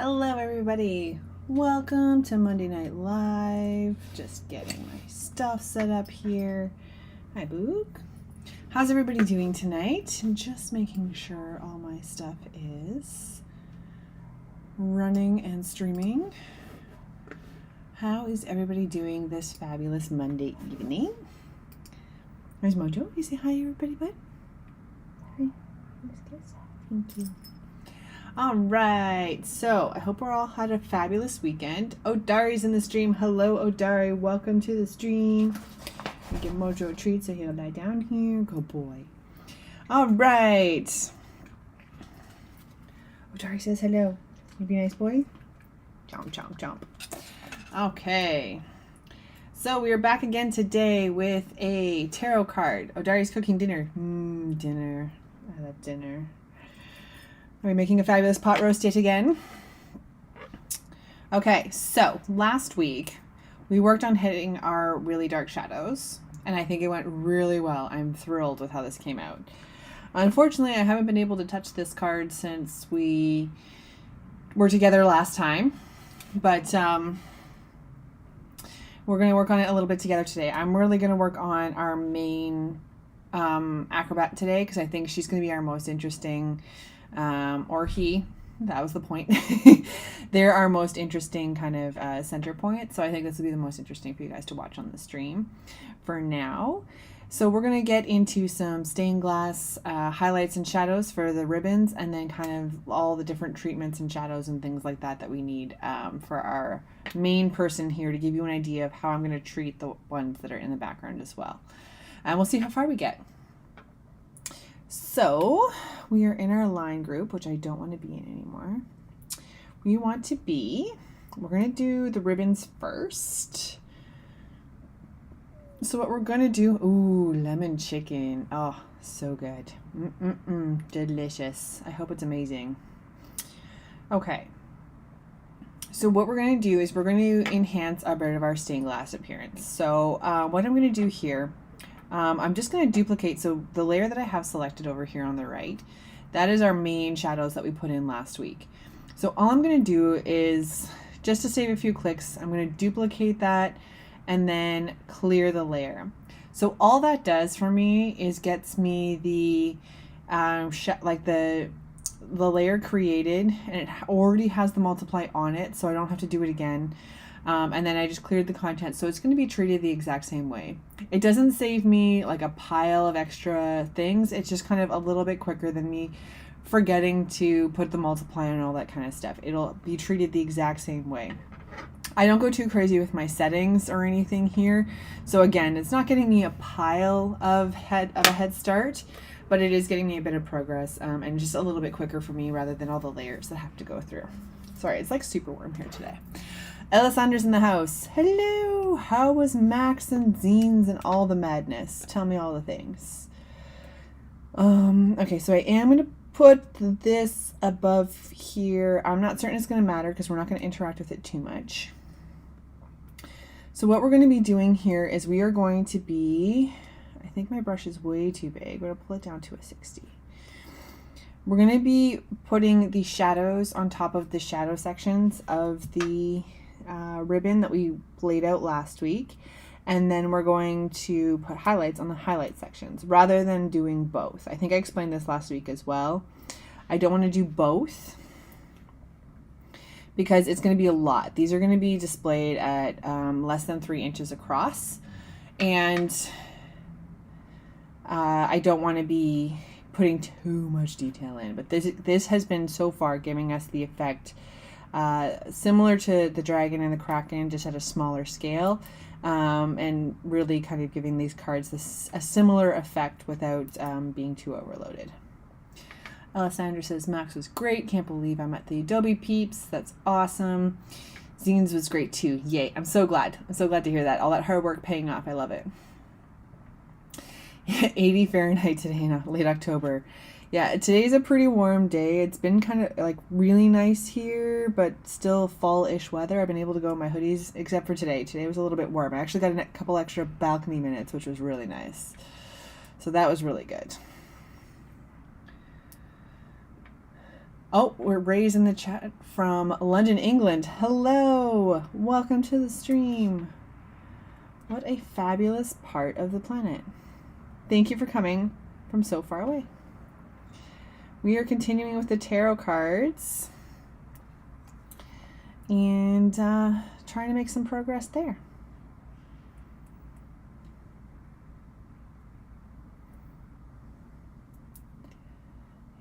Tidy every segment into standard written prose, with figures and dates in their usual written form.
Hello everybody, welcome to Monday Night Live. Just getting my stuff set up here. Hi Book. How's everybody doing tonight? Just making sure all my stuff is running and streaming. How is everybody doing this fabulous Monday evening? There's Mojo. You say hi everybody, bud? Hi. Thank you. All right, so I hope we're all had a fabulous weekend. Odari's in the stream. Hello, Odari. Welcome to the stream. We give Mojo a treat so he'll lie down here. Good boy. All right. Odari says hello. You be a nice boy. Chomp, chomp, chomp. Okay. So we are back again today with a tarot card. Odari's cooking dinner. Dinner. I love dinner. Are we making a fabulous pot roast yet again? Okay, so last week we worked on hitting our really dark shadows, and I think it went really well. I'm thrilled with how this came out. Unfortunately, I haven't been able to touch this card since we were together last time, but we're going to work on it a little bit together today. I'm really going to work on our main acrobat today because I think she's going to be our most interesting. Or he, that was the point. They're our most interesting kind of center point. So I think this will be the most interesting for you guys to watch on the stream for now. So we're going to get into some stained glass highlights and shadows for the ribbons, and then kind of all the different treatments and shadows and things like that we need for our main person here to give you an idea of how I'm going to treat the ones that are in the background as well. And we'll see how far we get. So we are in our line group, which I don't want to be in anymore. We're going to do the ribbons first. So what we're going to do, lemon chicken. Oh, so good. Delicious. I hope it's amazing. Okay. So what we're going to do is we're going to enhance a bit of our stained glass appearance. So what I'm going to do here, I'm just going to duplicate, so the layer that I have selected over here on the right, that is our main shadows that we put in last week. So all I'm going to do is, just to save a few clicks, I'm going to duplicate that and then clear the layer. So all that does for me is gets me the the layer created, and it already has the multiply on it, so I don't have to do it again. And then I just cleared the content, so it's going to be treated the exact same way. It doesn't save me like a pile of extra things. It's just kind of a little bit quicker than me forgetting to put the multiply and all that kind of stuff. It'll be treated the exact same way. I don't go too crazy with my settings or anything here. So again, it's not getting me a pile of a head start, but it is getting me a bit of progress and just a little bit quicker for me rather than all the layers that I have to go through. Sorry, it's like super warm here today. Alessandra's in the house. Hello. How was Max and zines and all the madness? Tell me all the things. Okay, so I am going to put this above here. I'm not certain it's going to matter because we're not going to interact with it too much. So what we're going to be doing here is we are going to be, I think my brush is way too big. I'm going to pull it down to a 60. We're going to be putting the shadows on top of the shadow sections of the ribbon that we laid out last week, and then we're going to put highlights on the highlight sections rather than doing both. I think I explained this last week as well. I don't want to do both because it's going to be a lot. These are going to be displayed at less than 3 inches across, and I don't want to be putting too much detail in, but this has been so far giving us the effect similar to the dragon and the kraken, just at a smaller scale, and really kind of giving these cards a similar effect without being too overloaded. Alessandra says Max was great, can't believe I'm at the Adobe peeps, that's awesome. Zines was great too, yay. I'm so glad to hear that, all that hard work paying off. I love it. 80 Fahrenheit today in late October. Yeah, today's a pretty warm day. It's been kind of like really nice here, but still fall-ish weather. I've been able to go in my hoodies, except for today. Today was a little bit warm. I actually got a couple extra balcony minutes, which was really nice. So that was really good. Oh, we're Ray's in the chat from London, England. Hello, welcome to the stream. What a fabulous part of the planet. Thank you for coming from so far away. We are continuing with the tarot cards and trying to make some progress there.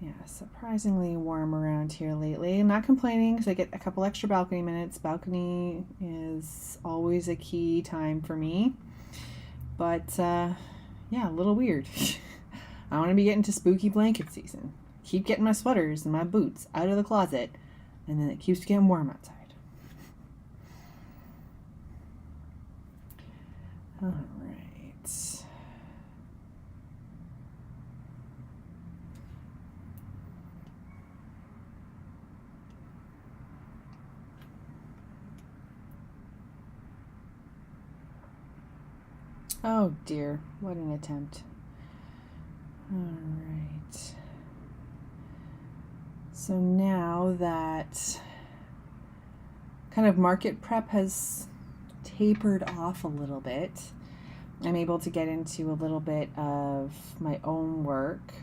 Yeah, surprisingly warm around here lately. I'm not complaining because I get a couple extra balcony minutes. Balcony is always a key time for me. But yeah, a little weird. I want to be getting to spooky blanket season. Keep getting my sweaters and my boots out of the closet, and then it keeps getting warm outside. All right. Oh dear, what an attempt. All right. So now that kind of market prep has tapered off a little bit, I'm able to get into a little bit of my own work.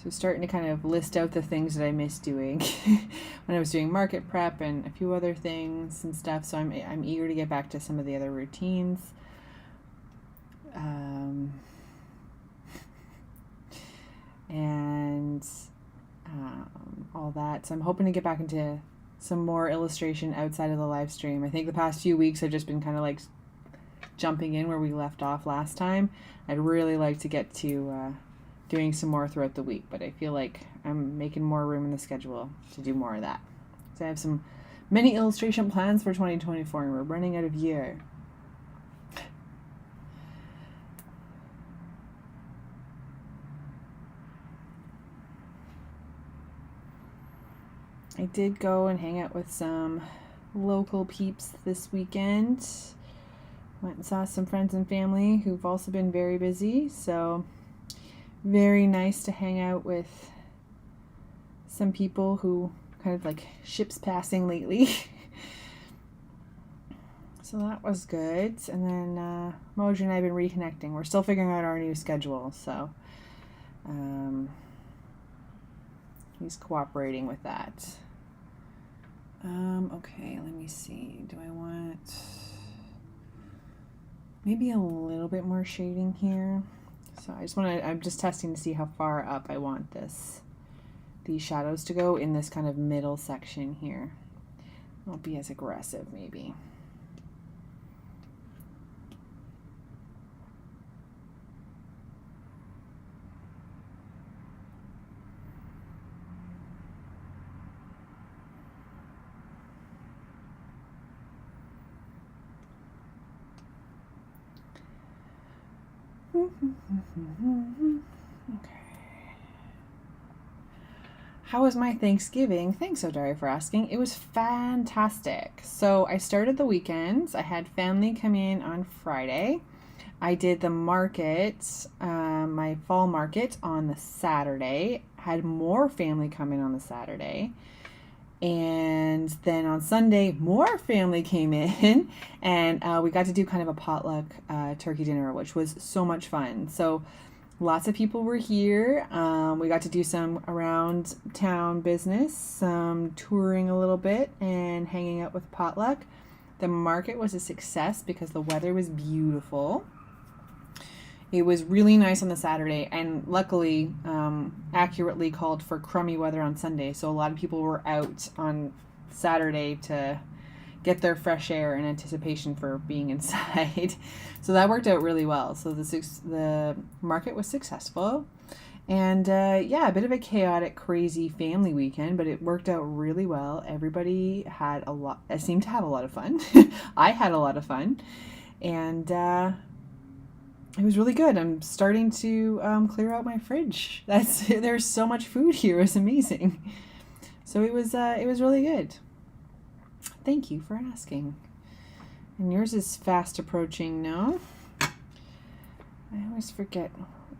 So starting to kind of list out the things that I miss doing when I was doing market prep and a few other things and stuff. So I'm eager to get back to some of the other routines. And all that. So I'm hoping to get back into some more illustration outside of the live stream. I think the past few weeks I've just been kind of like jumping in where we left off last time. I'd really like to get to doing some more throughout the week, but I feel like I'm making more room in the schedule to do more of that. So I have some many illustration plans for 2024 and we're running out of year. I did go and hang out with some local peeps this weekend. Went and saw some friends and family who've also been very busy, so very nice to hang out with some people who kind of like ships passing lately. So that was good. And then Mojo and I have been reconnecting. We're still figuring out our new schedule, so he's cooperating with that. Okay, let me see. Do I want maybe a little bit more shading here? So I'm just testing to see how far up I want these shadows to go in this kind of middle section here. Won't be as aggressive maybe. Okay. How was my Thanksgiving? Thanks, Odari, for asking. It was fantastic. So I started the weekends. I had family come in on Friday. I did the market, my fall market on the Saturday. Had more family come in on the Saturday. And then on Sunday, more family came in, and we got to do kind of a potluck turkey dinner, which was so much fun. So lots of people were here. We got to do some around town business, some touring a little bit, and hanging out with potluck. The market was a success because the weather was beautiful. It was really nice on the Saturday, and luckily accurately called for crummy weather on Sunday. So a lot of people were out on Saturday to get their fresh air in anticipation for being inside. So that worked out really well. So the market was successful. And yeah, a bit of a chaotic, crazy family weekend, but it worked out really well. Everybody had seemed to have a lot of fun. I had a lot of fun. And it was really good. I'm starting to clear out my fridge. There's so much food here. It was amazing. So it was really good. Thank you for asking. And yours is fast approaching, no? I always forget.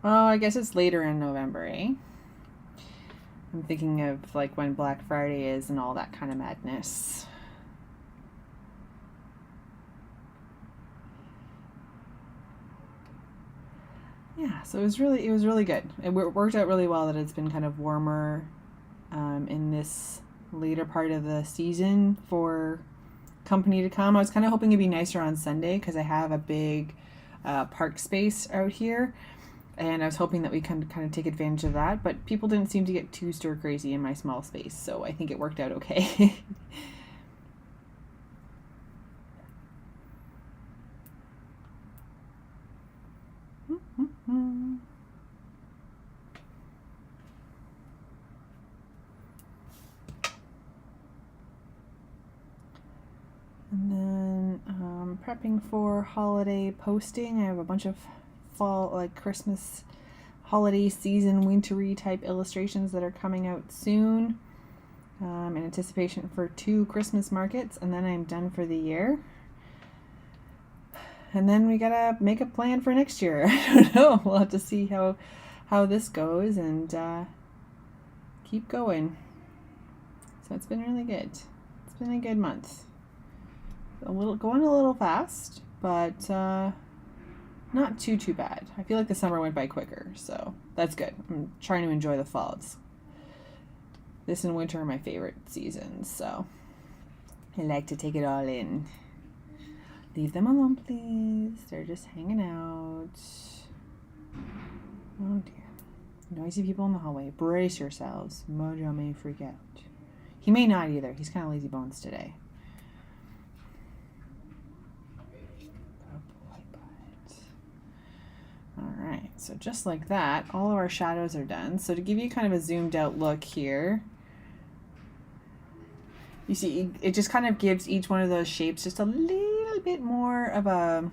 Oh, I guess it's later in November, eh? I'm thinking of like when Black Friday is and all that kind of madness. Yeah, so it was really good. It worked out really well that it's been kind of warmer in this later part of the season for company to come. I was kind of hoping it'd be nicer on Sunday because I have a big park space out here, and I was hoping that we can kind of take advantage of that, but people didn't seem to get too stir crazy in my small space, so I think it worked out okay. And then prepping for holiday posting. I have a bunch of fall, like Christmas, holiday season, wintry type illustrations that are coming out soon in anticipation for 2 Christmas markets, and then I'm done for the year. And then we gotta make a plan for next year. I don't know. We'll have to see how this goes and keep going. So it's been really good. It's been a good month. Going a little fast, but not too bad. I feel like the summer went by quicker, so that's good. I'm trying to enjoy the fall. This and winter are my favorite seasons, so I like to take it all in. Leave them alone, please. They're just hanging out. Oh dear. Noisy people in the hallway. Brace yourselves. Mojo may freak out. He may not either. He's kind of lazy bones today. Alright, so just like that, all of our shadows are done. So to give you kind of a zoomed out look here, you see it just kind of gives each one of those shapes just a little bit more of a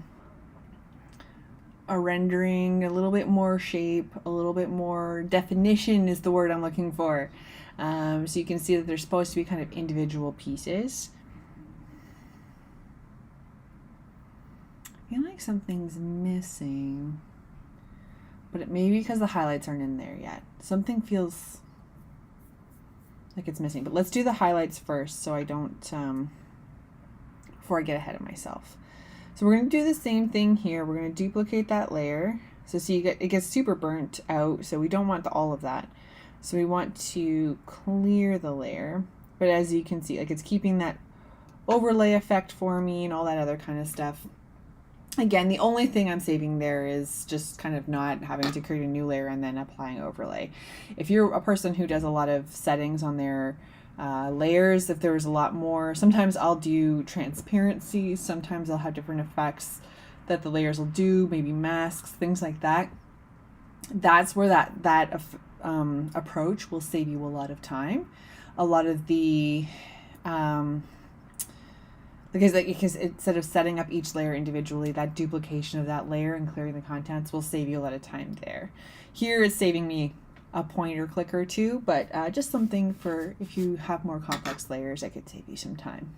rendering, a little bit more shape, a little bit more definition is the word I'm looking for. So you can see that they're supposed to be kind of individual pieces. I feel like something's missing. But it may be because the highlights aren't in there yet. Something feels like it's missing. But let's do the highlights first so I don't, before I get ahead of myself. So we're going to do the same thing here. We're going to duplicate that layer. So see, it gets super burnt out. So we don't want all of that. So we want to clear the layer. But as you can see, like it's keeping that overlay effect for me and all that other kind of stuff. Again, the only thing I'm saving there is just kind of not having to create a new layer and then applying overlay. If you're a person who does a lot of settings on their layers, if there was a lot more, sometimes I'll do transparency, sometimes I'll have different effects that the layers will do, maybe masks, things like that. That's where that approach will save you a lot of time. A lot of the because instead of setting up each layer individually, that duplication of that layer and clearing the contents will save you a lot of time there. Here it's saving me a pointer click or two, but just something for if you have more complex layers, that could save you some time.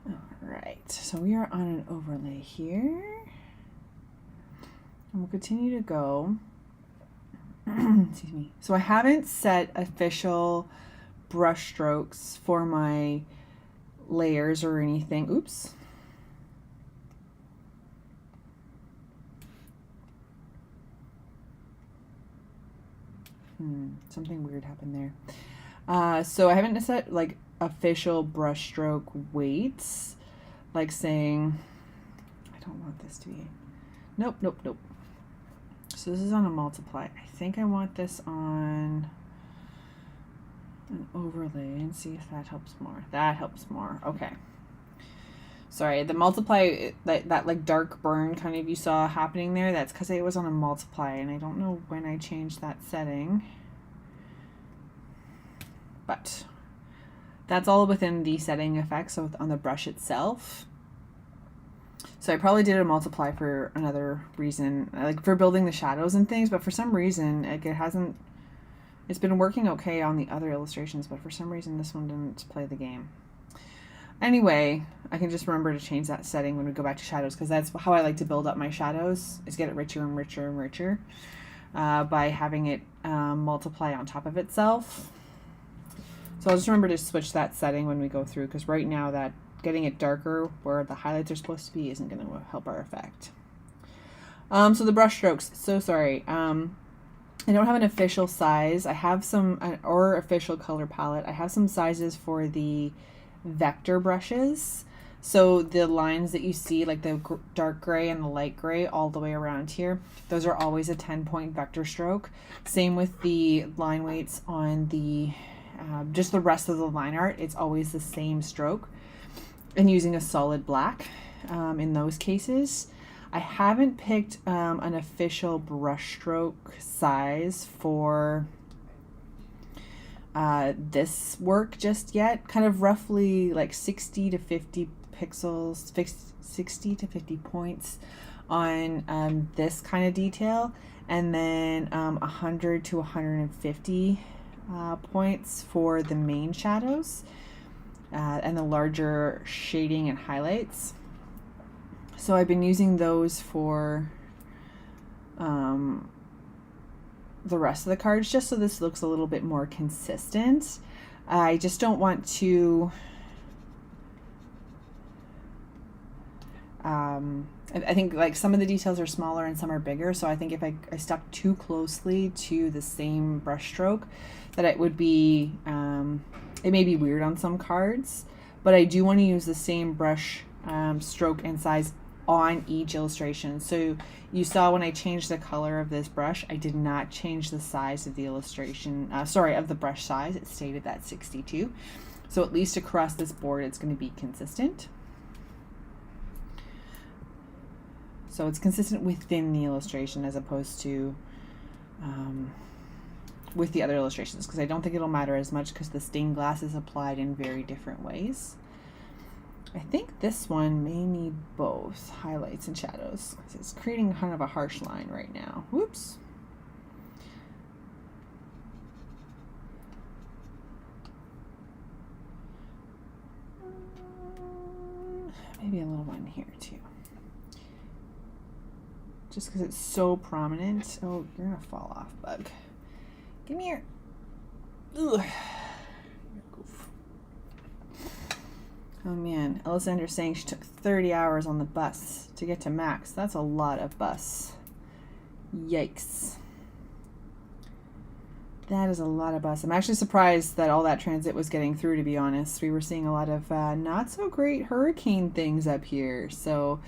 All right, so we are on an overlay here. And we'll continue to go. Excuse me. So I haven't set official brush strokes for my layers or anything. Oops. Something weird happened there. So I haven't set like official brush stroke weights, like saying, I don't want this to be, nope. So this is on a multiply. I think I want this on an overlay and see if that helps more. That helps more. Okay. Sorry, the multiply, that like dark burn kind of you saw happening there, that's because it was on a multiply and I don't know when I changed that setting. But that's all within the setting effects, so on the brush itself. So I probably did a multiply for another reason, like for building the shadows and things, but for some reason, like it's been working okay on the other illustrations, but for some reason this one didn't play the game. Anyway, I can just remember to change that setting when we go back to shadows, because that's how I like to build up my shadows, is get it richer and richer and richer by having it multiply on top of itself. So I'll just remember to switch that setting when we go through, because right now that getting it darker where the highlights are supposed to be isn't going to help our effect. So the brush strokes, so sorry. I don't have an official size. I have some, or official color palette. I have some sizes for the vector brushes. So the lines that you see, like the dark gray and the light gray all the way around here, those are always a 10-point vector stroke. Same with the line weights on the, just the rest of the line art. It's always the same stroke. And using a solid black in those cases. I haven't picked an official brush stroke size for this work just yet. Kind of roughly like 60 to 50 pixels, 60 to 50 points on this kind of detail, and then 100 to 150 points for the main shadows and the larger shading and highlights. So I've been using those for the rest of the cards, just so this looks a little bit more consistent. I just don't want to I think like some of the details are smaller and some are bigger, so I think if I stuck too closely to the same brush stroke, that it would be it may be weird on some cards, but I do want to use the same brush stroke and size on each illustration. So you saw when I changed the color of this brush, I did not change the size of the illustration, of the brush size. It stayed at that 62. So at least across this board, it's going to be consistent. So it's consistent within the illustration as opposed to with the other illustrations, because I don't think it'll matter as much because the stained glass is applied in very different ways. I think this one may need both highlights and shadows because it's creating kind of a harsh line right now. Whoops. Maybe a little one here too. Just because it's so prominent. Oh, you're gonna fall off, bug. Give me your. Ugh. Oh man, Alessandra's saying she took 30 hours on the bus to get to Max. That's a lot of bus. Yikes. That is a lot of bus. I'm actually surprised that all that transit was getting through, to be honest. We were seeing a lot of not so great hurricane things up here. So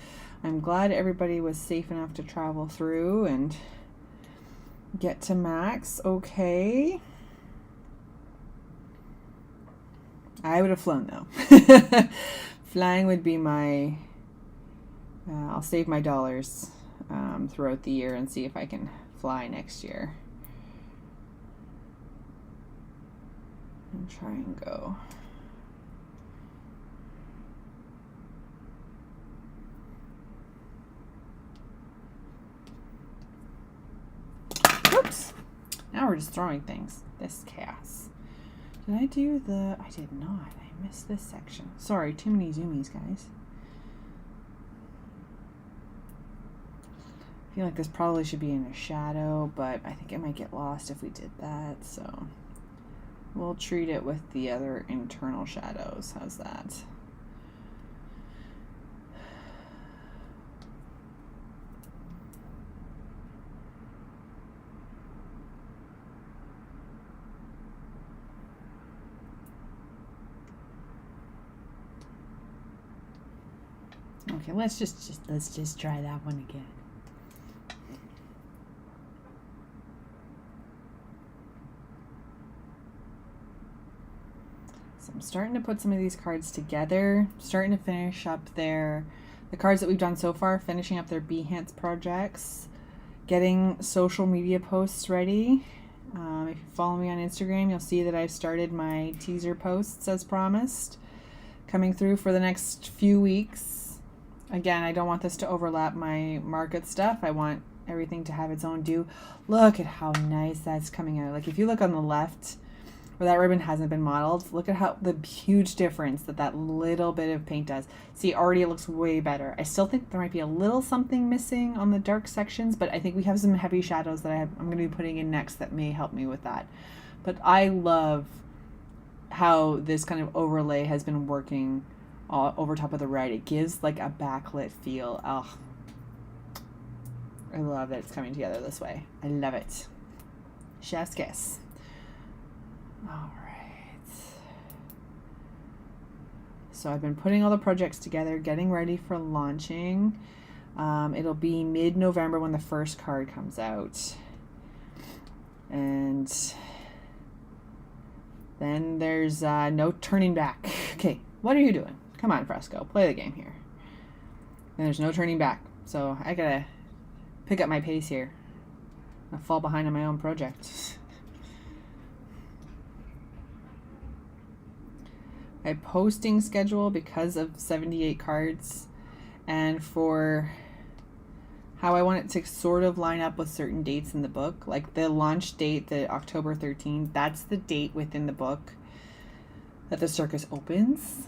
I'm glad everybody was safe enough to travel through and get to Max okay. I would have flown though. Flying would be my, I'll save my dollars throughout the year and see if I can fly next year. And try and go. Oops. Now we're just throwing things. This chaos. Did I do the... I did not. I missed this section. Sorry, too many zoomies, guys. I feel like this probably should be in a shadow, but I think it might get lost if we did that, so we'll treat it with the other internal shadows. How's that? Okay, let's just try that one again. So I'm starting to put some of these cards together, starting to finish up the cards that we've done so far, finishing up their Behance projects, getting social media posts ready. If you follow me on Instagram, you'll see that I've started my teaser posts as promised, coming through for the next few weeks. Again, I don't want this to overlap my market stuff. I want everything to have its own due. Look at how nice that's coming out. Like if you look on the left where that ribbon hasn't been modeled. Look at how the huge difference that little bit of paint does. See, already it looks way better. I still think there might be a little something missing on the dark sections, but I think we have some heavy shadows that I'm going to be putting in next that may help me with that. But I love how this kind of overlay has been working over top of the red. It gives like a backlit feel. Oh, I love that it's coming together this way. I love it. Chef's kiss. All right. So I've been putting all the projects together, getting ready for launching. It'll be mid-November when the first card comes out. And then there's no turning back. Okay, what are you doing? Come on, Fresco, play the game here. And there's no turning back. So I gotta pick up my pace here. I fall behind on my own project. My posting schedule, because of 78 cards, and for how I want it to sort of line up with certain dates in the book, like the launch date, the October 13th, that's the date within the book that the circus opens.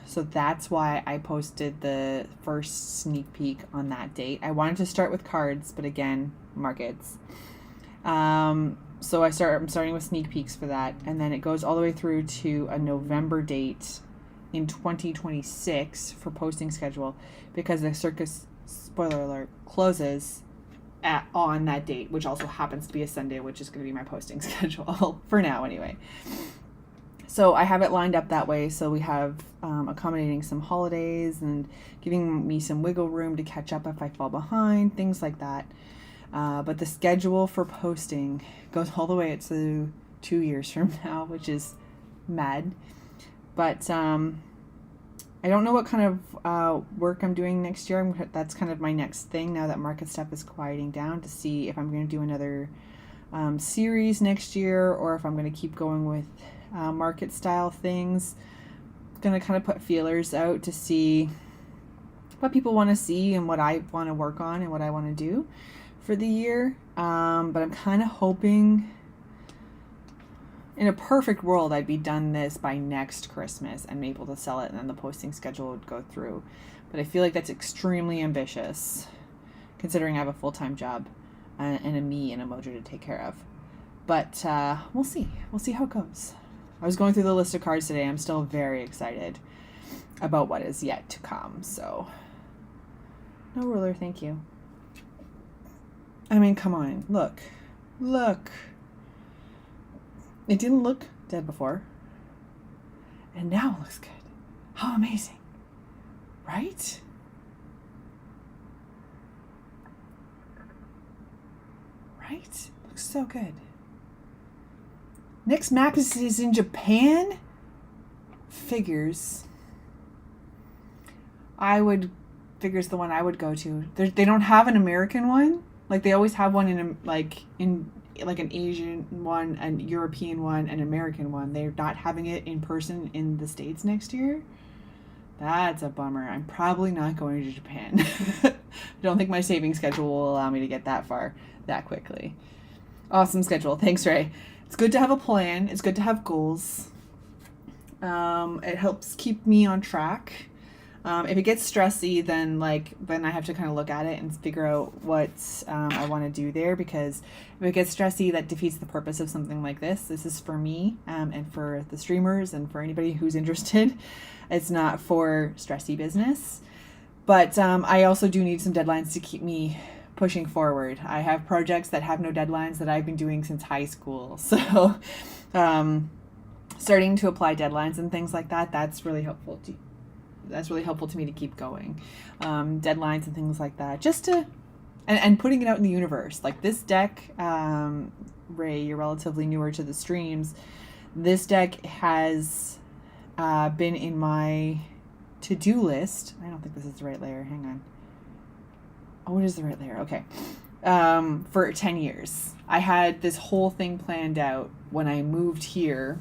So that's why I posted the first sneak peek on that date. I wanted to start with cards, but again, markets. So I'm starting with sneak peeks for that, and then it goes all the way through to a November date in 2026 for posting schedule, because the circus, spoiler alert, closes on that date, which also happens to be a Sunday, which is going to be my posting schedule for now anyway. So I have it lined up that way, so we have accommodating some holidays and giving me some wiggle room to catch up if I fall behind, things like that. But the schedule for posting goes all the way to 2 years from now, which is mad. But I don't know what kind of work I'm doing next year. That's kind of my next thing now that market stuff is quieting down, to see if I'm going to do another series next year, or if I'm going to keep going with market style things. Going to kind of put feelers out to see what people want to see and what I want to work on and what I want to do for the year. But I'm kind of hoping, in a perfect world, I'd be done this by next Christmas and be able to sell it, and then the posting schedule would go through. But I feel like that's extremely ambitious, considering I have a full-time job and a me and a Mojo to take care of. But we'll see. We'll see how it goes. I was going through the list of cards today. I'm still very excited about what is yet to come. So, no ruler, thank you. I mean, come on. Look. It didn't look dead before. And now it looks good. How amazing. Right? Right? Looks so good. Next map is in Japan? Figures the one I would go to. They don't have an American one. Like, they always have one in an Asian one, an European one, an American one. They're not having it in person in the States next year. That's a bummer. I'm probably not going to Japan. I don't think my saving schedule will allow me to get that far that quickly. Awesome schedule. Thanks, Ray. It's good to have a plan. It's good to have goals. It helps keep me on track. If it gets stressy, then I have to kind of look at it and figure out what I want to do there, because if it gets stressy, that defeats the purpose of something like this. This is for me and for the streamers and for anybody who's interested. It's not for stressy business. But I also do need some deadlines to keep me pushing forward. I have projects that have no deadlines that I've been doing since high school. So starting to apply deadlines and things like that, that's really helpful to me to keep going. Deadlines and things like that, just to and putting it out in the universe. Like this deck, Ray, you're relatively newer to the streams. This deck has been in my to-do list. I don't think this is the right layer. Hang on. Oh, it is the right layer. Okay. For 10 years. I had this whole thing planned out when I moved here,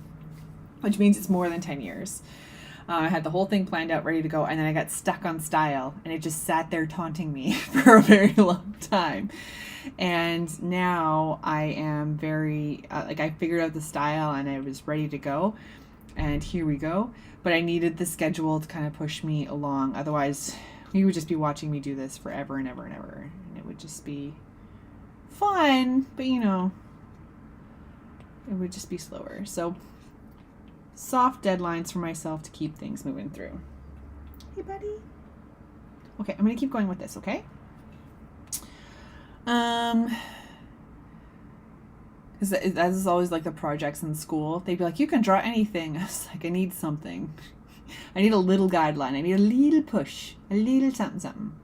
which means it's more than 10 years. I had the whole thing planned out, ready to go, and then I got stuck on style, and it just sat there taunting me for a very long time. And now I am very, I figured out the style and I was ready to go, and here we go. But I needed the schedule to kind of push me along. Otherwise, you would just be watching me do this forever and ever and ever, and it would just be fun, but it would just be slower. So soft deadlines for myself to keep things moving through. Hey, buddy. Okay, I'm going to keep going with this, okay? Because that is always like the projects in school. They'd be like, you can draw anything. I was like, I need something. I need a little guideline. I need a little push. A little something, something.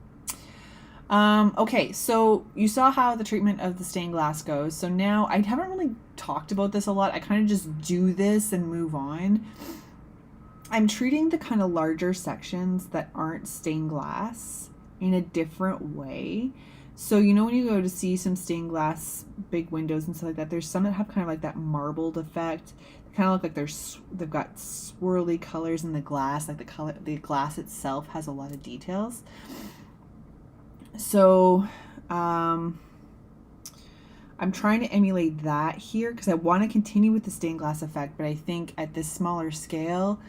Okay, so you saw how the treatment of the stained glass goes. So now I haven't really talked about this a lot. I kind of just do this and move on. I'm treating the kind of larger sections that aren't stained glass in a different way. So when you go to see some stained glass big windows and stuff like that, there's some that have kind of like that marbled effect. They kind of look like they've got swirly colors in the glass, like the glass itself has a lot of details. So I'm trying to emulate that here because I want to continue with the stained glass effect, but I think at this smaller scale,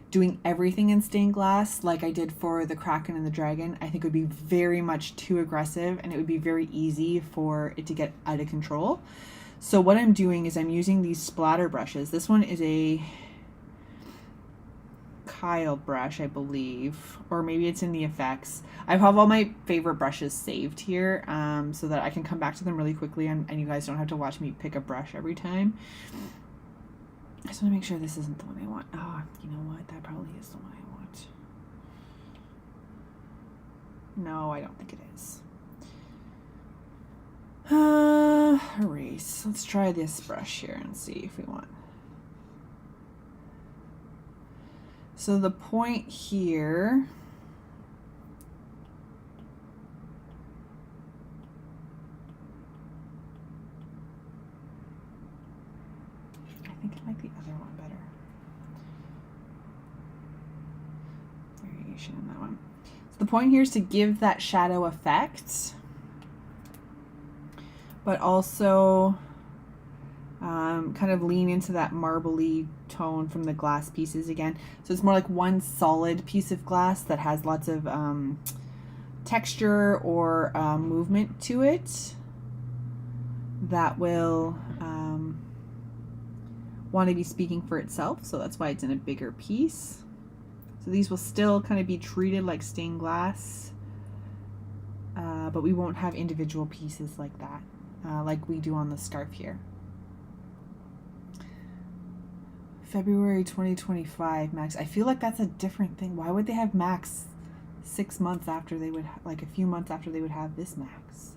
doing everything in stained glass like I did for the Kraken and the Dragon, I think would be very much too aggressive, and it would be very easy for it to get out of control. So what I'm doing is I'm using these splatter brushes. This one is a Kyle brush, I believe, or maybe it's in the effects. I have all my favorite brushes saved here so that I can come back to them really quickly, and you guys don't have to watch me pick a brush every time. I just want to make sure this isn't the one I want. Oh, you know what? That probably is the one I want. No, I don't think it is. Erase. Let's try this brush here and see if we want. So the point here, I think I like the other one better. Variation in that one. So the point here is to give that shadow effect, but also kind of lean into that marbly tone from the glass pieces again. So it's more like one solid piece of glass that has lots of texture or movement to it that will want to be speaking for itself. So that's why it's in a bigger piece. So these will still kind of be treated like stained glass, but we won't have individual pieces like that, like we do on the scarf here. February 2025 max. I feel like that's a different thing. Why would they have max 6 months after they would, like a few months after they would have this max?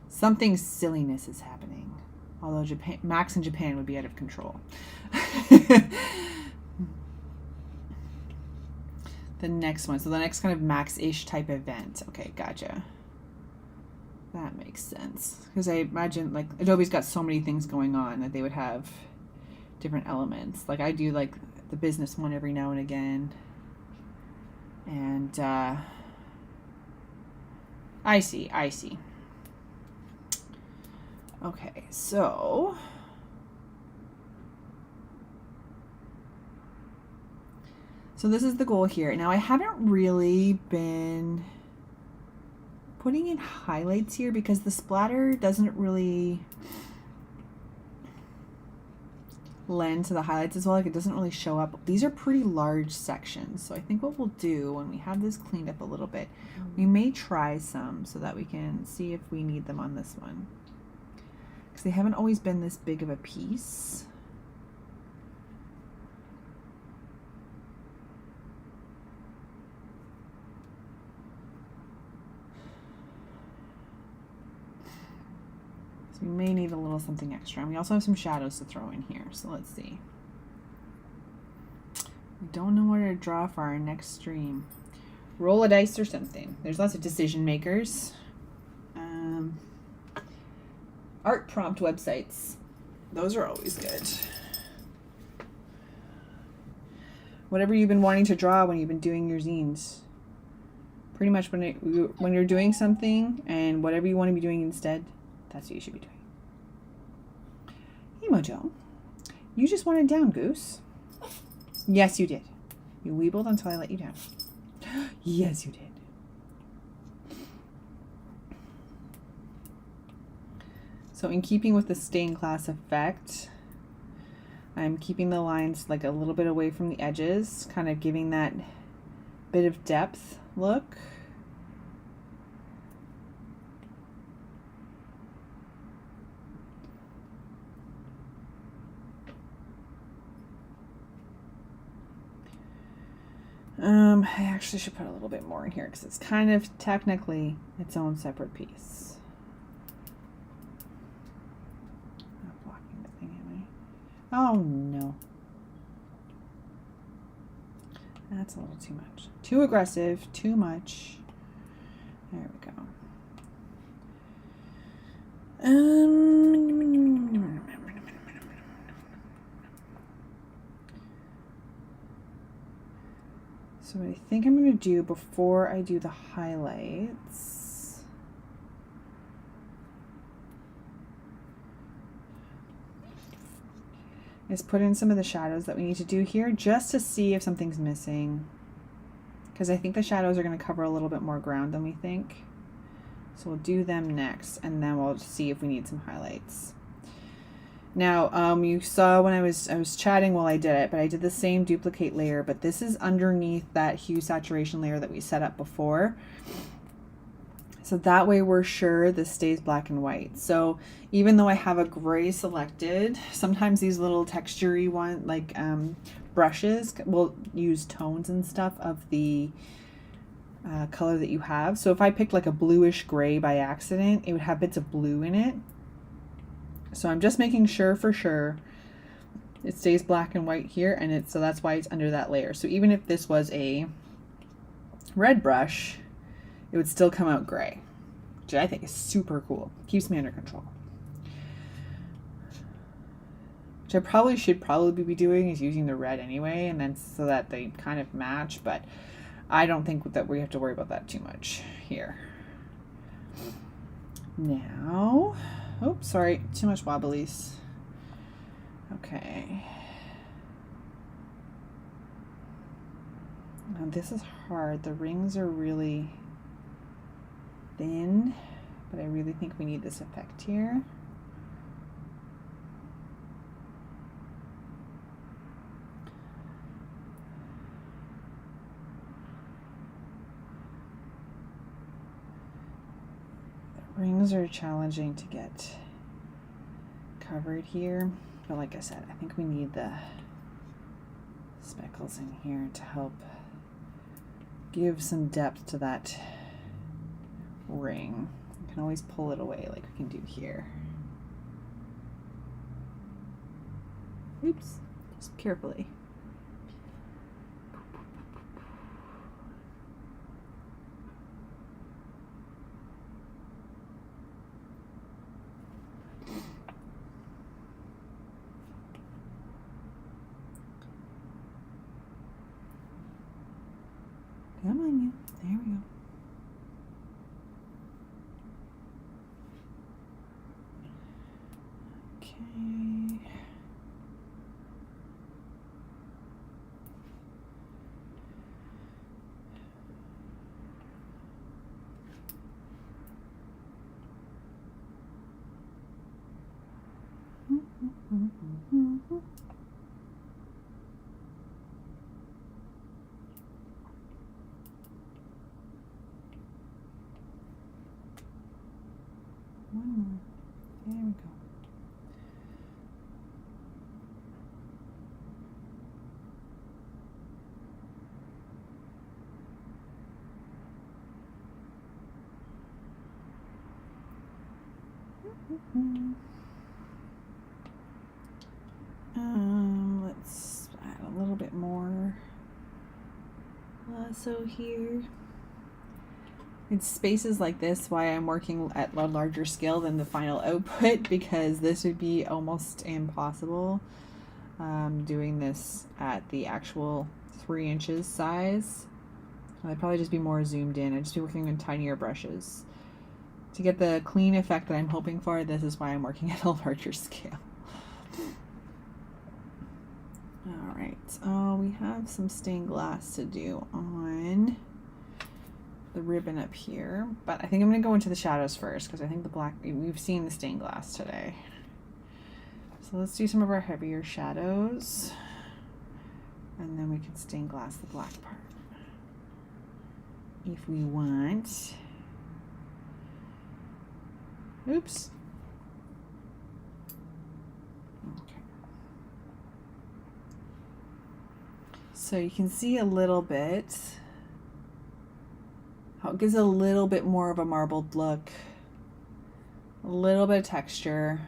Something silliness is happening. Although max in Japan would be out of control. The next one. So the next kind of max-ish type event. Okay, gotcha. That makes sense. Because I imagine like Adobe's got so many things going on that they would have different elements. Like I do like the business one every now and again. And I see. Okay, so this is the goal here. Now I haven't really been putting in highlights here because the splatter doesn't really lend to the highlights as well. Like it doesn't really show up. These are pretty large sections. So I think what we'll do when we have this cleaned up a little bit, we may try some so that we can see if we need them on this one. Because they haven't always been this big of a piece. So we may need a little something extra. And we also have some shadows to throw in here. So let's see. We don't know where to draw for our next stream. Roll a dice or something. There's lots of decision makers. Art prompt websites. Those are always good. Whatever you've been wanting to draw when you've been doing your zines. Pretty much when you're doing something and whatever you want to be doing instead, that's what you should be doing. Hey, Mojo. You just wanted down, Goose. Yes, you did. You weebled until I let you down. Yes, you did. So in keeping with the stained glass effect, I'm keeping the lines like a little bit away from the edges, kind of giving that bit of depth look. I actually should put a little bit more in here because it's kind of technically its own separate piece. Not blocking the thing, am I? Oh no. That's a little too much. Too aggressive, too much. There we go. So what I think I'm going to do before I do the highlights is put in some of the shadows that we need to do here just to see if something's missing. Because I think the shadows are going to cover a little bit more ground than we think. So we'll do them next and then we'll see if we need some highlights. Now, you saw when I was chatting while I did it, but I did the same duplicate layer, but this is underneath that hue saturation layer that we set up before. So that way we're sure this stays black and white. So even though I have a gray selected, sometimes these little textury one, like brushes will use tones and stuff of the color that you have. So if I picked like a bluish gray by accident, it would have bits of blue in it. So I'm just making sure for sure it stays black and white here, and so that's why it's under that layer. So even if this was a red brush, it would still come out gray, which I think is super cool. Keeps me under control. Which I should probably be doing is using the red anyway, and then so that they kind of match, but I don't think that we have to worry about that too much here. Now, oops, sorry, too much wobblies. Okay. Now this is hard. The rings are really thin, but I really think we need this effect here. Rings are challenging to get covered here, but like I said, I think we need the speckles in here to help give some depth to that ring. You can always pull it away like we can do here. Oops, just carefully. Come on, you. There we go. Okay. One more. There we go. Let's add a little bit more lasso here. It's spaces like this why I'm working at a larger scale than the final output, because this would be almost impossible doing this at the actual 3 inches size. I'd probably just be more zoomed in. I'd just be working on tinier brushes. To get the clean effect that I'm hoping for, this is why I'm working at a larger scale. All right, we have some stained glass to do on the ribbon up here, but I think I'm gonna go into the shadows first because I think the black, we've seen the stained glass today. So let's do some of our heavier shadows, and then we can stained glass the black part if we want. Oops. Okay. So you can see a little bit how it gives a little bit more of a marbled look, a little bit of texture,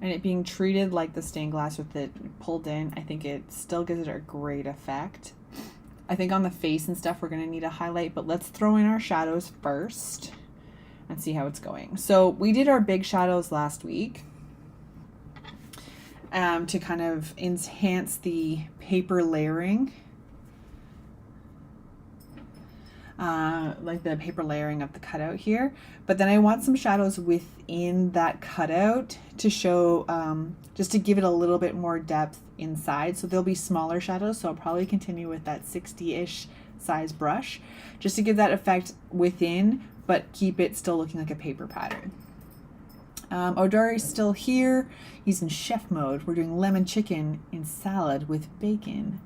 and it being treated like the stained glass with it pulled in, I think it still gives it a great effect. I think on the face and stuff we're going to need a highlight, but let's throw in our shadows first and see how it's going. So we did our big shadows last week to kind of enhance the paper layering, like the paper layering of the cutout here. But then I want some shadows within that cutout to show, just to give it a little bit more depth inside. So there'll be smaller shadows, so I'll probably continue with that 60-ish size brush just to give that effect within, but keep it still looking like a paper pattern. Odori's still here. He's in chef mode. We're doing lemon chicken in salad with bacon.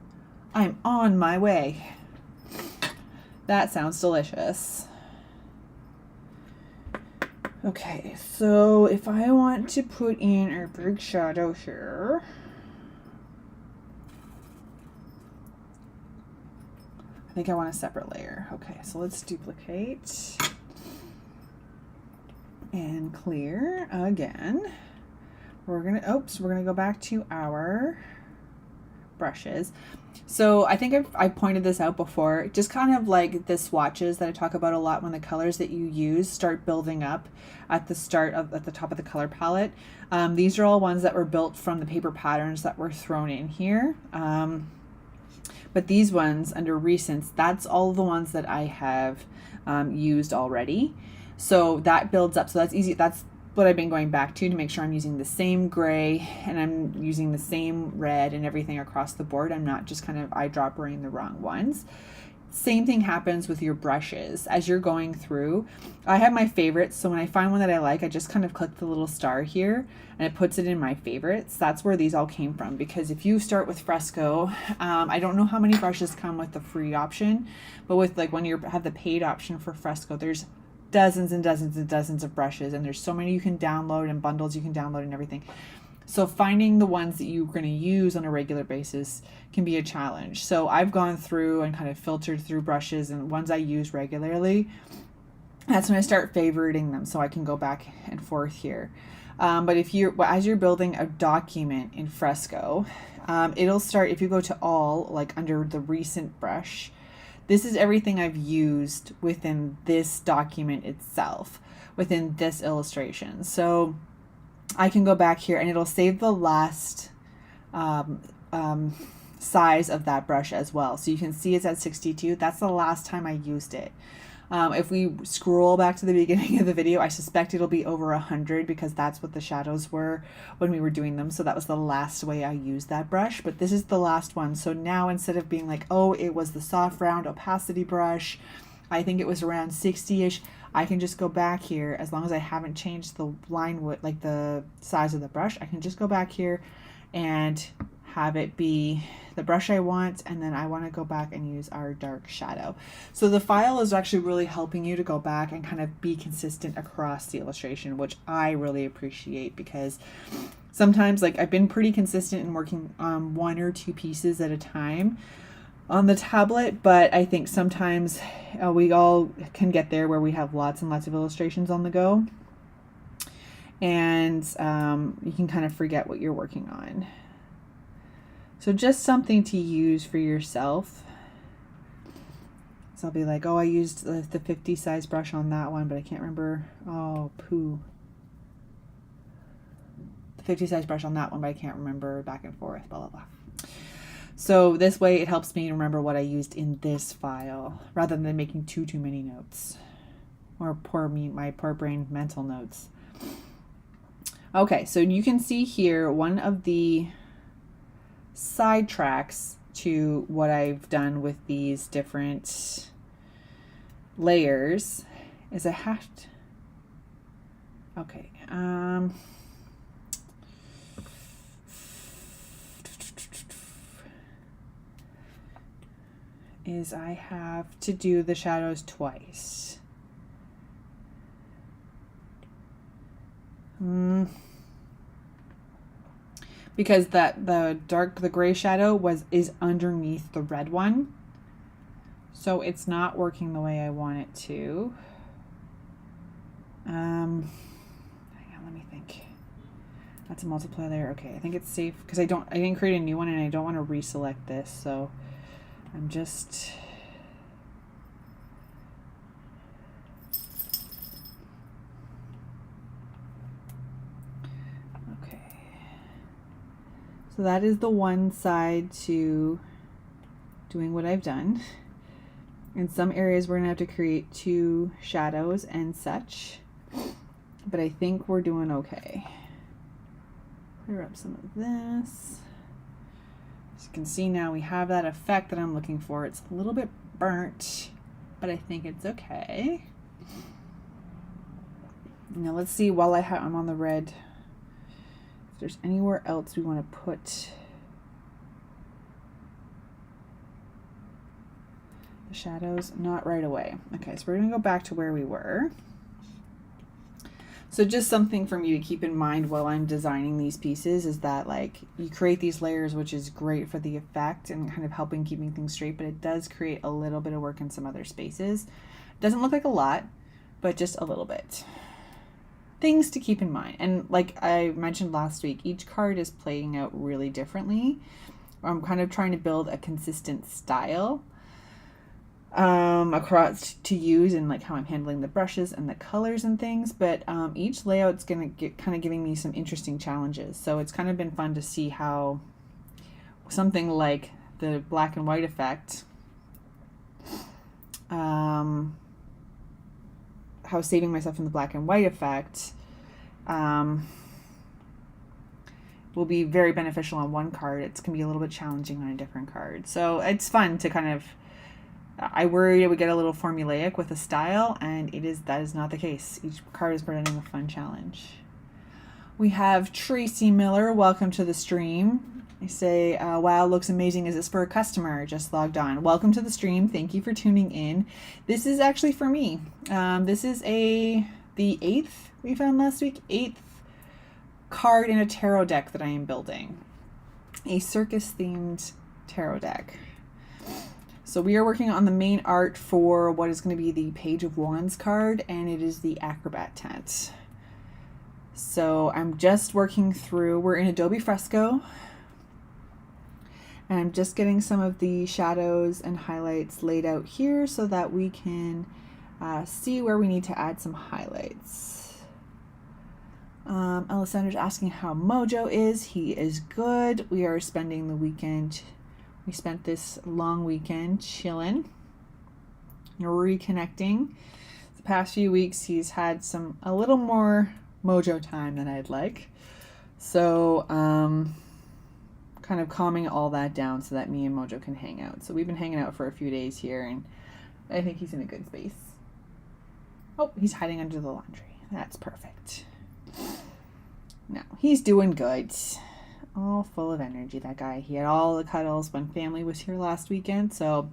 I'm on my way. That sounds delicious. Okay, so if I want to put in our big shadow here, I think I want a separate layer. Okay, so let's duplicate and clear again. We're gonna go back to our brushes. So I think I pointed this out before, just kind of like the swatches that I talk about a lot when the colors that you use start building up at the top of the color palette. These are all ones that were built from the paper patterns that were thrown in here. But these ones under recents, that's all the ones that I have used already. So that builds up. So that's easy. That's what I've been going back to make sure I'm using the same gray and I'm using the same red and everything across the board. I'm not just kind of eyedroppering the wrong ones. Same thing happens with your brushes. As you're going through, I have my favorites. So when I find one that I like, I just kind of click the little star here and it puts it in my favorites. That's where these all came from. Because if you start with Fresco, I don't know how many brushes come with the free option, but with like when you have the paid option for Fresco, there's dozens and dozens and dozens of brushes, and there's so many you can download and bundles you can download and everything. So finding the ones that you're going to use on a regular basis can be a challenge. So I've gone through and kind of filtered through brushes and ones I use regularly. That's when I start favoriting them so I can go back and forth here. But as you're building a document in Fresco, it'll start, if you go to all, like under the recent brush, this is everything I've used within this document itself, within this illustration. So I can go back here and it'll save the last size of that brush as well. So you can see it's at 62. That's the last time I used it. If we scroll back to the beginning of the video, I suspect it'll be over 100 because that's what the shadows were when we were doing them. So that was the last way I used that brush, but this is the last one. So now instead of being like, oh, it was the soft round opacity brush, I think it was around 60-ish, I can just go back here as long as I haven't changed the line width, like the size of the brush. I can just go back here and have it be the brush I want, and then I want to go back and use our dark shadow. So the file is actually really helping you to go back and kind of be consistent across the illustration, which I really appreciate, because sometimes, like, I've been pretty consistent in working on 1 or 2 pieces at a time on the tablet, but I think sometimes we all can get there where we have lots and lots of illustrations on the go, and you can kind of forget what you're working on. So just something to use for yourself. So I'll be like, oh, I used the 50 size brush on that one, but I can't remember. Oh, poo. The 50 size brush on that one, but I can't remember, back and forth, blah, blah, blah. So this way it helps me remember what I used in this file rather than making too many notes. Or my poor brain mental notes. Okay, so you can see here one of the side tracks to what I've done with these different layers is I have to, okay, is I have to do the shadows twice. Because the gray shadow is underneath the red one. So it's not working the way I want it to. Hang on, let me think. That's a multiply layer. Okay, I think it's safe because I didn't create a new one and I don't want to reselect this. So I'm just okay. So that is the one side to doing what I've done. In some areas we're gonna have to create 2 shadows and such, but I think we're doing okay. Clear up some of this. As you can see now we have that effect that I'm looking for. It's a little bit burnt, but I think it's okay. Now let's see while I'm on the red, if there's anywhere else we want to put the shadows. Not right away. Okay, so we're going to go back to where we were. So just something for me to keep in mind while I'm designing these pieces is that, like, you create these layers, which is great for the effect and kind of helping keeping things straight, but it does create a little bit of work in some other spaces. Doesn't look like a lot, but just a little bit. Things to keep in mind. And like I mentioned last week, each card is playing out really differently. I'm kind of trying to build a consistent style across to use and like how I'm handling the brushes and the colors and things, but each layout's gonna get kind of giving me some interesting challenges. So it's kind of been fun to see how something like the black and white effect, how saving myself from the black and white effect will be very beneficial on one card. It's gonna be a little bit challenging on a different card. So it's fun to kind of, I worried it would get a little formulaic with a style, and that is not the case. Each card is presenting a fun challenge. We have Tracy Miller. Welcome to the stream. I say, wow, looks amazing. Is this for a customer? Just logged on. Welcome to the stream. Thank you for tuning in. This is actually for me. This is the 8th we found last week, 8th card in a tarot deck that I am building. A circus themed tarot deck. So we are working on the main art for what is going to be the Page of Wands card, and it is the Acrobat tent. So I'm just working through, we're in Adobe Fresco, and I'm just getting some of the shadows and highlights laid out here so that we can see where we need to add some highlights. Alessandra's asking how Mojo is. He is good. We are spending the weekend. We spent this long weekend chilling, reconnecting. The past few weeks he's had a little more Mojo time than I'd like. So kind of calming all that down so that me and Mojo can hang out. So we've been hanging out for a few days here, and I think he's in a good space. Oh, he's hiding under the laundry. That's perfect. No, he's doing good. All full of energy, that guy. He had all the cuddles when family was here last weekend, so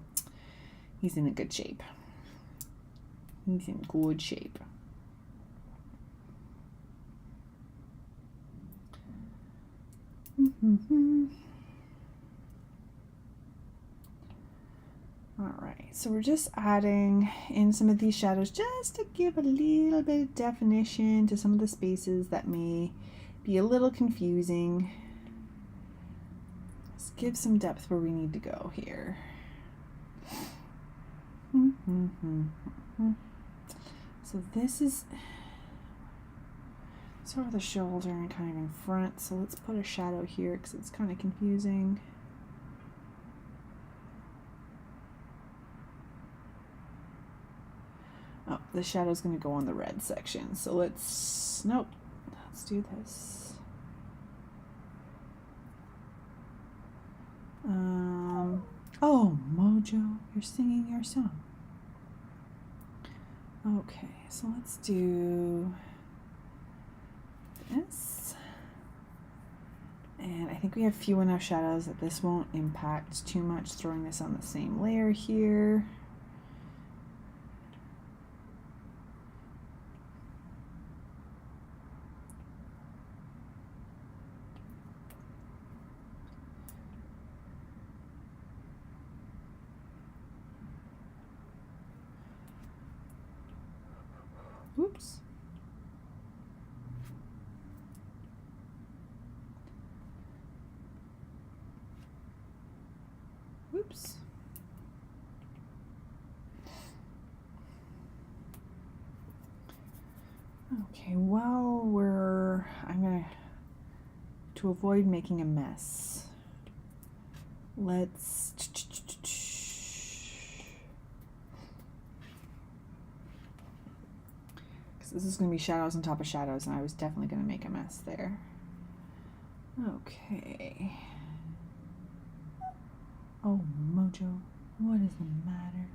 he's in a good shape. He's in good shape. All right, so we're just adding in some of these shadows just to give a little bit of definition to some of the spaces that may be a little confusing. Let's give some depth where we need to go here. So this is sort of the shoulder and kind of in front. So let's put a shadow here because it's kind of confusing. the shadow's going to go on the red section. So nope, let's do this. Oh, Mojo, you're singing your song. Okay, so let's do this. And I think we have few enough shadows that this won't impact too much, throwing this on the same layer here. Oops. Oops. Okay, well, to avoid making a mess, let's, because this is going to be shadows on top of shadows, and I was definitely going to make a mess there. Okay. Oh, Mojo, what is the matter?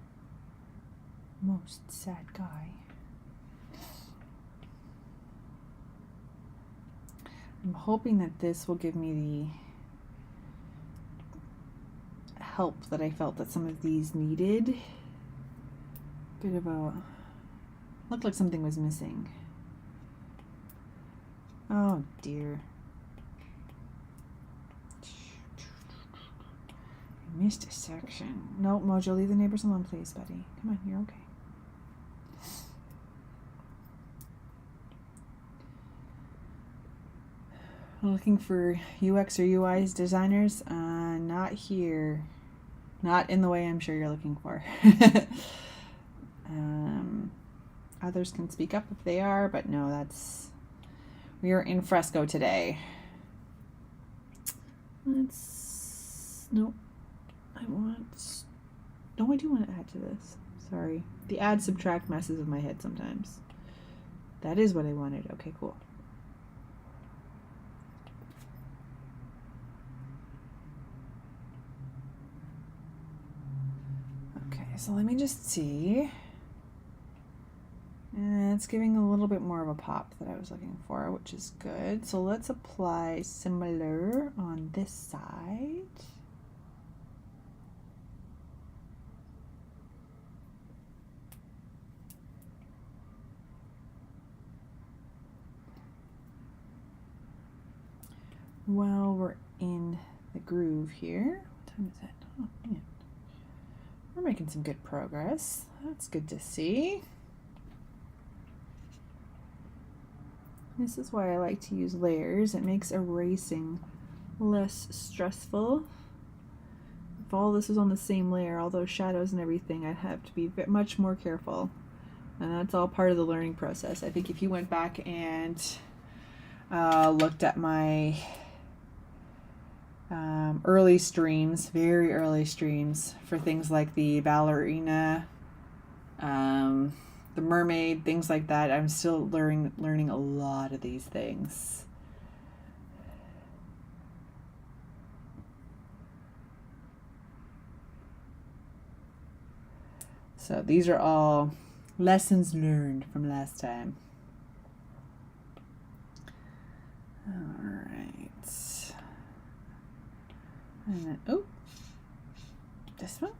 Most sad guy. I'm hoping that this will give me the help that I felt that some of these needed. Bit of a, looked like something was missing. Oh dear. I missed a section. No, Mojo, leave the neighbors alone, please, buddy. Come on, you're okay. Looking for UX or UI designers? Not here. Not in the way I'm sure you're looking for. Others can speak up if they are, but no, we are in fresco today. Nope. I do want to add to this. Sorry. The add subtract messes with my head sometimes. That is what I wanted. Okay, cool. Okay, so let me just see. And it's giving a little bit more of a pop that I was looking for, which is good. So let's apply similar on this side. Well, we're in the groove here. What time is it? Oh, man. We're making some good progress. That's good to see. This is why I like to use layers. It makes erasing less stressful. If all this was on the same layer, all those shadows and everything, I'd have to be much more careful. And that's all part of the learning process. I think if you went back and looked at my early streams, very early streams, for things like the ballerina, the mermaid, things like that, I'm still learning a lot of these things. So these are all lessons learned from last time. All right. And then, oh, this one?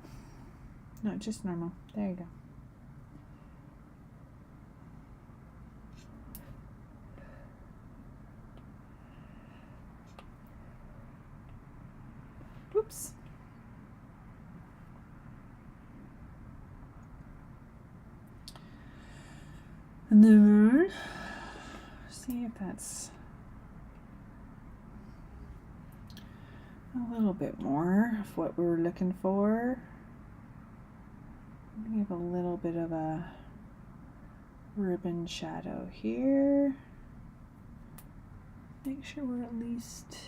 No, just normal. There you go. Oops. And then see if that's a little bit more of what we were looking for. We have a little bit of a ribbon shadow here. Make sure we're at least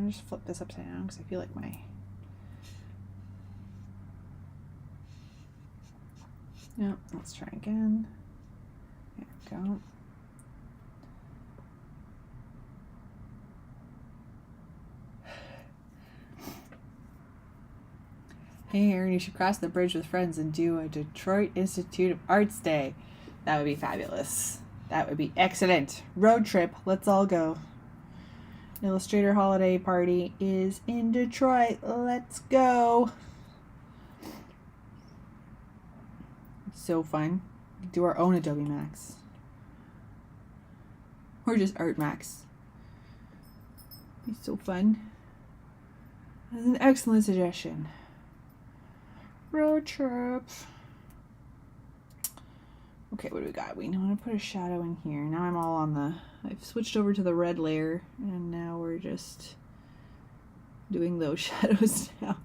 going to just flip this upside down because I feel like my... Yeah, let's try again. There we go. Hey Aaron, you should cross the bridge with friends and do a Detroit Institute of Arts Day. That would be fabulous. That would be excellent. Road trip, let's all go. Illustrator holiday party is in Detroit. Let's go. It's so fun. Do our own Adobe Max. Or just Art Max. It's so fun. That's an excellent suggestion. Road trip. Okay, what do we got? We want to put a shadow in here. Now I'm all on the... I've switched over to the red layer, and now we're just doing those shadows now.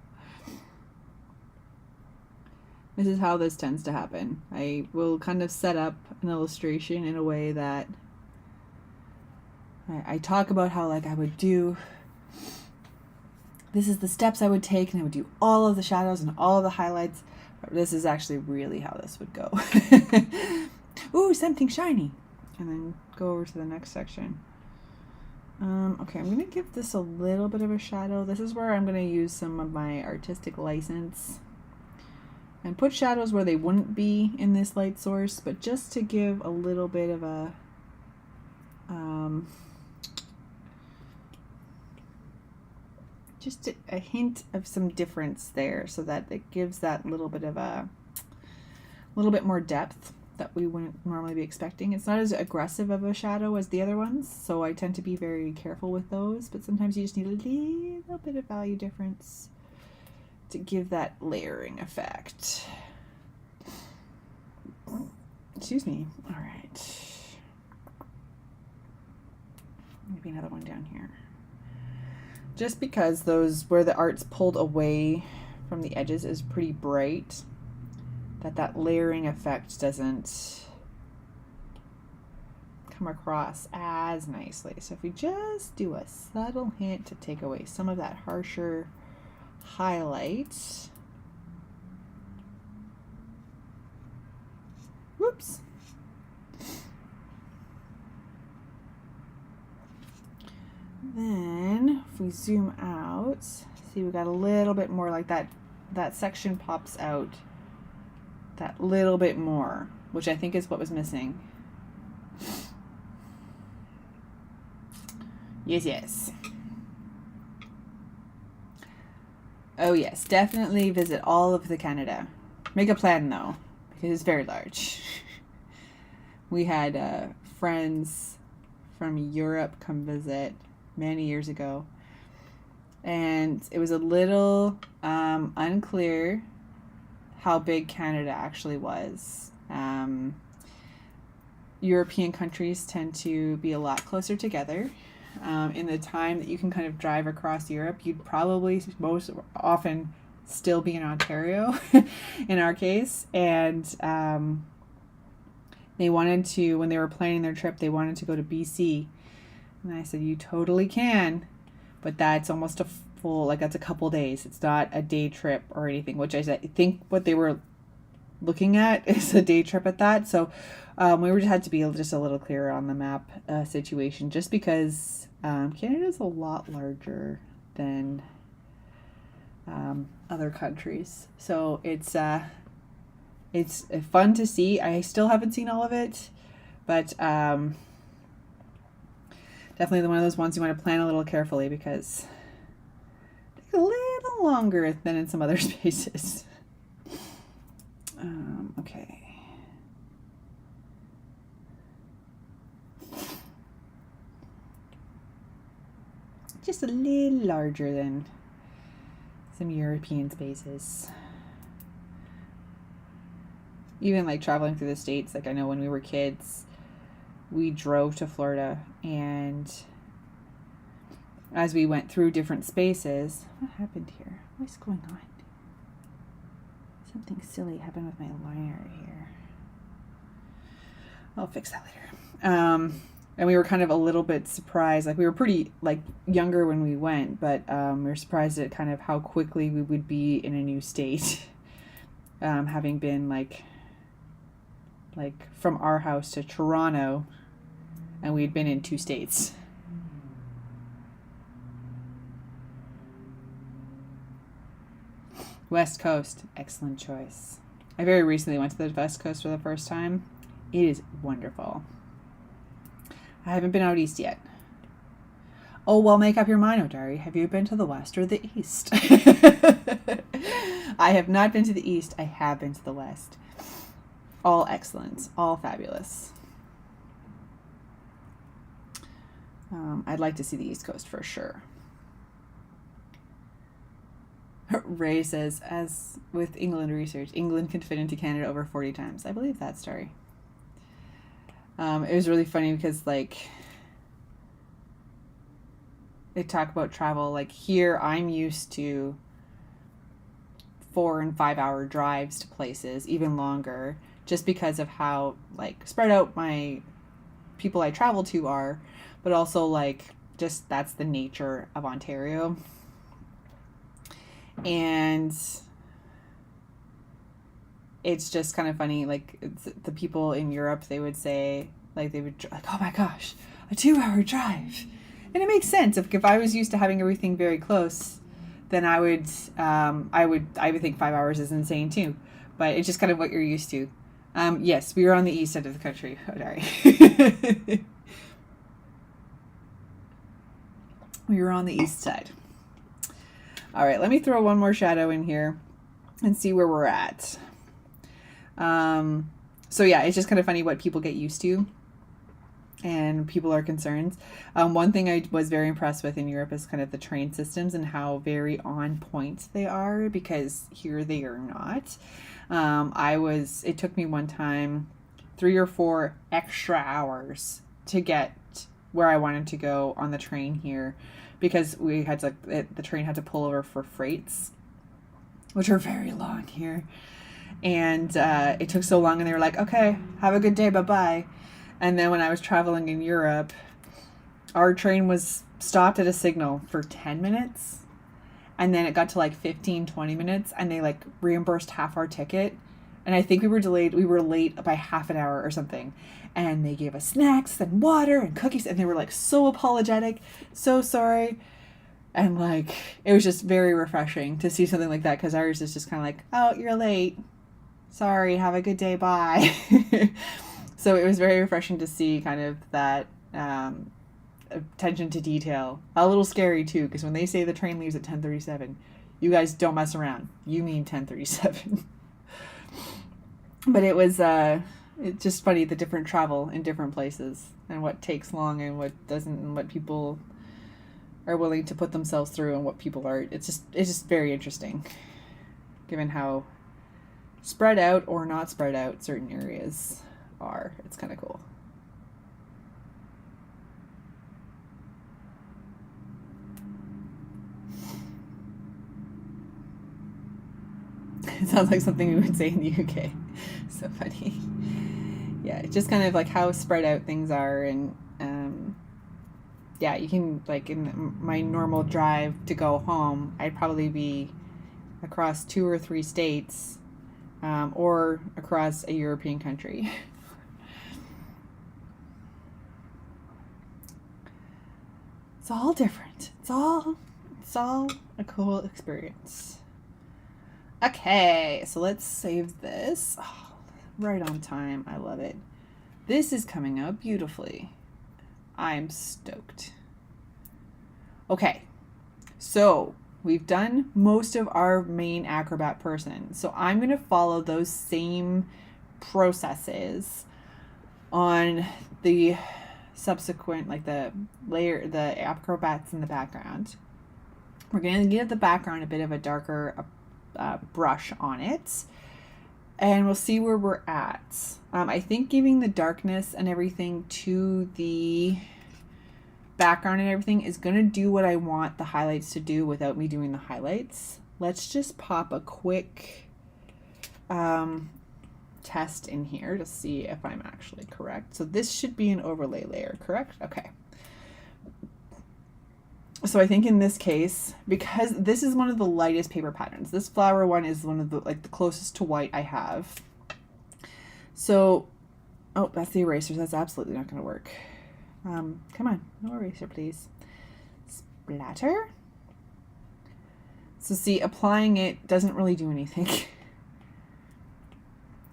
This is how this tends to happen. I will kind of set up an illustration in a way that I talk about how, like, I would do... This is the steps I would take, and I would do all of the shadows and all of the highlights. This is actually really how this would go. Ooh, something shiny. And then go over to the next section. Okay, I'm going to give this a little bit of a shadow. This is where I'm going to use some of my artistic license. And put shadows where they wouldn't be in this light source, but just to give a little bit of a... just a hint of some difference there, so that it gives that little bit of a little bit more depth that we wouldn't normally be expecting. It's not as aggressive of a shadow as the other ones, so I tend to be very careful with those, but sometimes you just need a little bit of value difference to give that layering effect. Excuse me. All right. Maybe another one down here. Just because those, where the art's pulled away from the edges is pretty bright, that layering effect doesn't come across as nicely. So if we just do a subtle hint to take away some of that harsher highlight. Whoops. Then if we zoom out, see we got a little bit more like that section pops out that little bit more, which I think is what was missing. Yes, yes. Oh yes, definitely visit all of the Canada. Make a plan though, because it's very large. We had friends from Europe come visit many years ago, and it was a little unclear how big Canada actually was. European countries tend to be a lot closer together. In the time that you can kind of drive across Europe, you'd probably most often still be in Ontario in our case, and they wanted to, when they were planning their trip, they wanted to go to BC. And I said, you totally can, but that's almost a full, like that's a couple days. It's not a day trip or anything, which I think what they were looking at is a day trip at that. So we were had to be just a little clearer on the map situation, just because Canada is a lot larger than other countries. So it's fun to see. I still haven't seen all of it, but definitely one of those ones you want to plan a little carefully, because it takes a little longer than in some other spaces. Okay. Just a little larger than some European spaces. Even like traveling through the States, like I know when we were kids, we drove to Florida, and as we went through different spaces, what happened here? What's going on? Something silly happened with my liner here. I'll fix that later. And we were kind of a little bit surprised. Like we were pretty like younger when we went, but we were surprised at kind of how quickly we would be in a new state, having been like from our house to Toronto, and we'd been in 2 states. West Coast, excellent choice. I very recently went to the West Coast for the first time. It is wonderful. I haven't been out east yet. Oh, well, make up your mind, O'Dari. Have you been to the west or the east? I have not been to the east. I have been to the west. All excellent. All fabulous. I'd like to see the East Coast for sure. Ray says, as with England research, England can fit into Canada over 40 times. I believe that story. It was really funny because, like, they talk about travel. Like, here, I'm used to 4 and 5 hour drives to places, even longer, just because of how, like, spread out my people I travel to are, but also, like, just that's the nature of Ontario. And it's just kind of funny, like, the people in Europe, they would say, like, oh my gosh, a 2-hour drive. And it makes sense. If I was used to having everything very close, then I would think 5 hours is insane too. But it's just kind of what you're used to. Yes, we were on the east side of the country. Oh, sorry. We were on the east side. All right, let me throw one more shadow in here and see where we're at. So yeah, it's just kind of funny what people get used to and people are concerned. One thing I was very impressed with in Europe is kind of the train systems and how very on point they are, because here they are not. It took me one time 3 or 4 extra hours to get where I wanted to go on the train here, because we had to, the train had to pull over for freights, which are very long here. And it took so long, and they were like, okay, have a good day, bye-bye. And then when I was traveling in Europe, our train was stopped at a signal for 10 minutes. And then it got to like 15, 20 minutes, and they like reimbursed half our ticket. And I think we were late by half an hour or something. And they gave us snacks and water and cookies, and they were like so apologetic, so sorry. And like, it was just very refreshing to see something like that, because ours is just kind of like, oh, you're late. Sorry, have a good day, bye. So it was very refreshing to see kind of that attention to detail. A little scary too, because when they say the train leaves at 10:37, you guys don't mess around. You mean 10:37. But it was it's just funny, the different travel in different places and what takes long and what doesn't, and what people are willing to put themselves through and what people are. It's just very interesting, given how spread out or not spread out certain areas are. It's kind of cool. It sounds like something we would say in the UK. So funny. Yeah, it's just kind of like how spread out things are. And yeah, you can, like, in my normal drive to go home, I'd probably be across 2 or 3 states, or across a European country. It's all different. It's all a cool experience. Okay, so let's save this. Oh, right on time. I love it. This is coming out beautifully. I'm stoked. Okay, so we've done most of our main acrobat person. So I'm going to follow those same processes on the subsequent, like the acrobats in the background. We're going to give the background a bit of a darker brush on it, and we'll see where we're at. I think giving the darkness and everything to the background and everything is going to do what I want the highlights to do without me doing the highlights. Let's just pop a quick test in here to see if I'm actually correct. So this should be an overlay layer, correct? Okay. So I think in this case, because this is one of the lightest paper patterns, this flower one is one of the like the closest to white I have. So, oh, that's the eraser. That's absolutely not going to work. Come on, no eraser, please. Splatter. So see, applying it doesn't really do anything.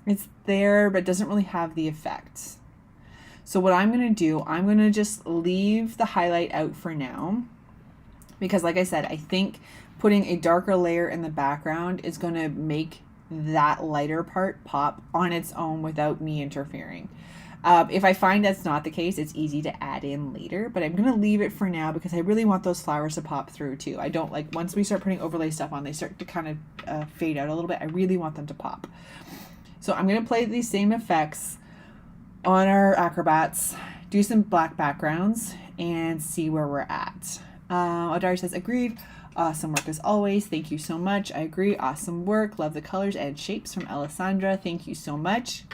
It's there, but doesn't really have the effect. So what I'm going to do, I'm going to just leave the highlight out for now. Because like I said, I think putting a darker layer in the background is going to make that lighter part pop on its own without me interfering. If I find that's not the case, it's easy to add in later, but I'm going to leave it for now because I really want those flowers to pop through too. I don't like, once we start putting overlay stuff on, they start to kind of fade out a little bit. I really want them to pop. So I'm going to play these same effects on our acrobats, do some black backgrounds, and see where we're at. Adari says, agreed. Awesome work as always. Thank you so much. I agree. Awesome work. Love the colors and shapes from Alessandra. Thank you so much.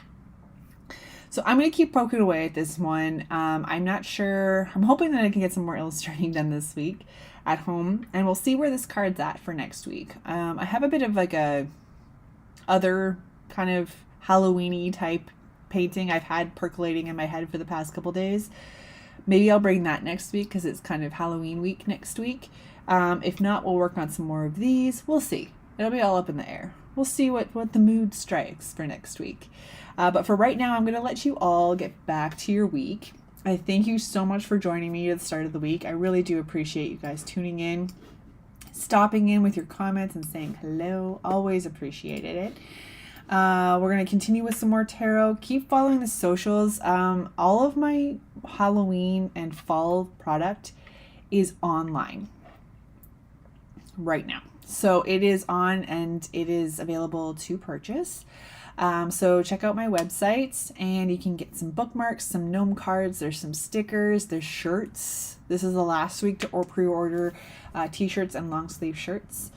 So I'm going to keep poking away at this one. I'm not sure. I'm hoping that I can get some more illustrating done this week at home, and we'll see where this card's at for next week. I have a bit of like a other kind of Halloween-y type painting I've had percolating in my head for the past couple days. Maybe I'll bring that next week because it's kind of Halloween week next week. If not, we'll work on some more of these. We'll see. It'll be all up in the air. We'll see what the mood strikes for next week. But for right now, I'm going to let you all get back to your week. I thank you so much for joining me at the start of the week. I really do appreciate you guys tuning in, stopping in with your comments and saying hello. Always appreciated it. We're going to continue with some more tarot. Keep following the socials. All of my Halloween and fall product is online right now. So it is on and it is available to purchase. So check out my website and you can get some bookmarks, some gnome cards, there's some stickers, there's shirts. This is the last week to pre-order t-shirts and long sleeve shirts.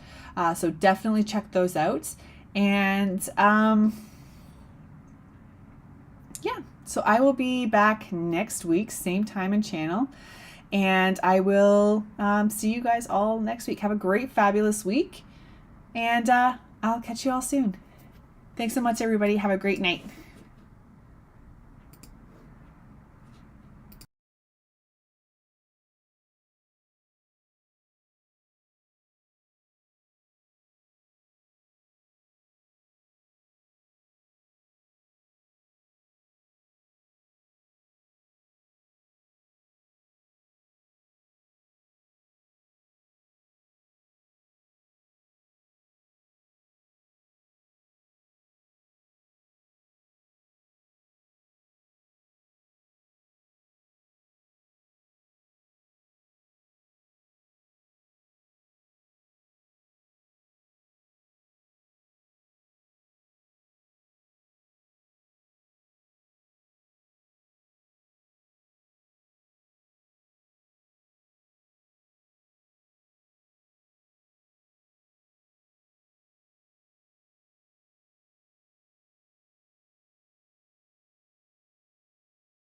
So definitely check those out. And yeah, so I will be back next week, same time and channel. And I will see you guys all next week. Have a great, fabulous week. And I'll catch you all soon. Thanks so much, everybody. Have a great night.